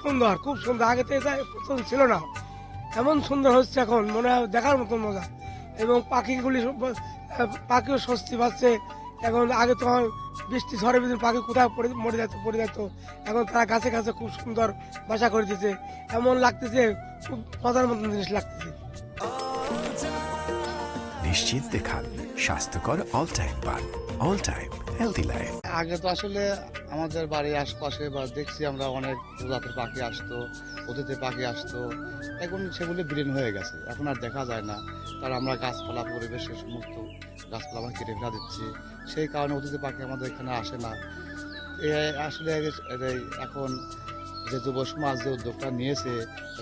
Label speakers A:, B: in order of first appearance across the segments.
A: সুন্দর, খুব সুন্দর। আগে থেকে পছন্দ ছিল না, এমন সুন্দর হচ্ছে এখন, মনে হয় দেখার মতন মজা। এবং পাখিও স্বস্তি পাচ্ছে এখন। আগে তো বৃষ্টি ঝড়ের ভিতরে পাখি কোথাও পড়ে যেত, এখন তারা গাছে গাছে খুব সুন্দর বাসা করে দিতেছে। এমন লাগতেছে, খুব মজার মতন জিনিস লাগতেছে।
B: নিশ্চিন্তে খান স্বাস্থ্যকর অল টাইম পান, অল টাইম হেলদি লাইফ।
C: আগে তো আসলে আমাদের বাড়ির আশপাশে বা দেখছি আমরা অনেক প্রজাতির পাখি আসতো, অতিথি পাখি আসতো। এখন সেগুলি বিলীন হয়ে গেছে, এখন আর দেখা যায় না। কারণ আমরা গাছপালা, পরিবেশের সমস্ত গাছপালা আমরা কেটে ফেলা দিচ্ছি, সেই কারণে অতিথি পাখি আমাদের এখানে আসে না। আসলে এখন যে যুব সমাজ যে উদ্যোগটা নিয়েছে,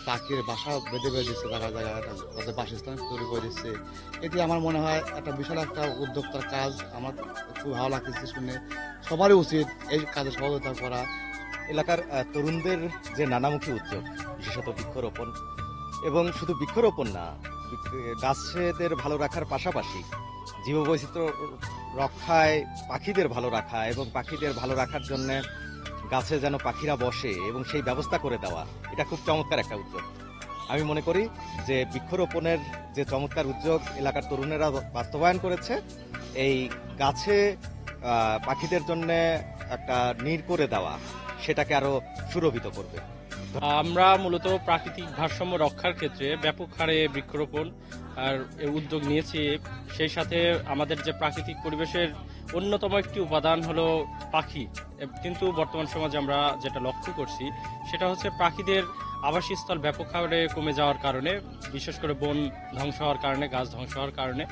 C: পাখির বাসা বেঁধে দিচ্ছে, জায়গায় জায়গায় তাদের বাসস্থান তৈরি করে দিচ্ছে, এটি আমার মনে হয় একটা বিশাল একটা উদ্যোক্তার কাজ। আমার খুব ভালো লাগতেছে শুনে। সবারই উচিত এই কাজে সহযোগিতা করা।
D: এলাকার তরুণদের যে নানামুখী উদ্যোগ, বিশেষত বৃক্ষরোপণ, এবং শুধু বৃক্ষরোপণ না, গাছেদের ভালো রাখার পাশাপাশি জীববৈচিত্র্য রক্ষায় পাখিদের ভালো রাখা এবং পাখিদের ভালো রাখার জন্য গাছে যেন পাখিরা বসে এবং সেই ব্যবস্থা করে দেওয়া, এটা খুব চমৎকার একটা উদ্যোগ। আমি মনে করি যে বৃক্ষরোপণের যে চমৎকার উদ্যোগ এলাকার তরুণেরা বাস্তবায়ন করেছে, এই গাছে পাখিদের জন্য একটা নীড় করে দেওয়া, সেটাকে আরো সুরভিত করবে।
E: আমরা মূলত প্রাকৃতিক ভারসাম্য রক্ষার ক্ষেত্রে ব্যাপক হারে বৃক্ষরোপণ আর উদ্যোগ নিয়েছি। সেই সাথে আমাদের যে প্রাকৃতিক পরিবেশের অন্যতম একটি উপাদান হলো পাখি, কিন্তু বর্তমান সমাজে আমরা যেটা লক্ষ্য করছি সেটা হচ্ছে পাখিদের আবাসস্থল ব্যাপক হারে কমে যাওয়ার কারণে, বিশেষ করে বন ধ্বংস হওয়ার কারণে, গাছ ধ্বংস হওয়ার কারণে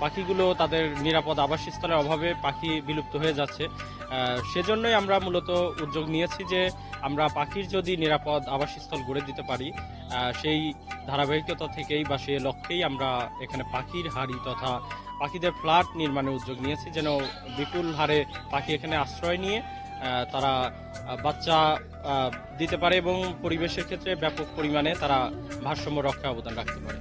E: পাখিগুলো তাদের নিরাপদ আবাসস্থলের অভাবে পাখি বিলুপ্ত হয়ে যাচ্ছে। সেজন্যই আমরা মূলত উদ্যোগ নিয়েছি যে আমরা পাখির যদি নিরাপদ আবাসস্থল গড়ে দিতে পারি, সেই ধারাবাহিকতা থেকেই বা সেই লক্ষ্যেই আমরা এখানে পাখির হাড়ি তথা পাখিদের ফ্ল্যাট নির্মাণের উদ্যোগ নিয়েছি, যেন বিপুল হারে পাখি এখানে আশ্রয় নিয়ে তারা বাচ্চা দিতে পারে এবং পরিবেশের ক্ষেত্রে ব্যাপক পরিমাণে তারা ভারসাম্য রক্ষায় অবদান রাখতে পারে।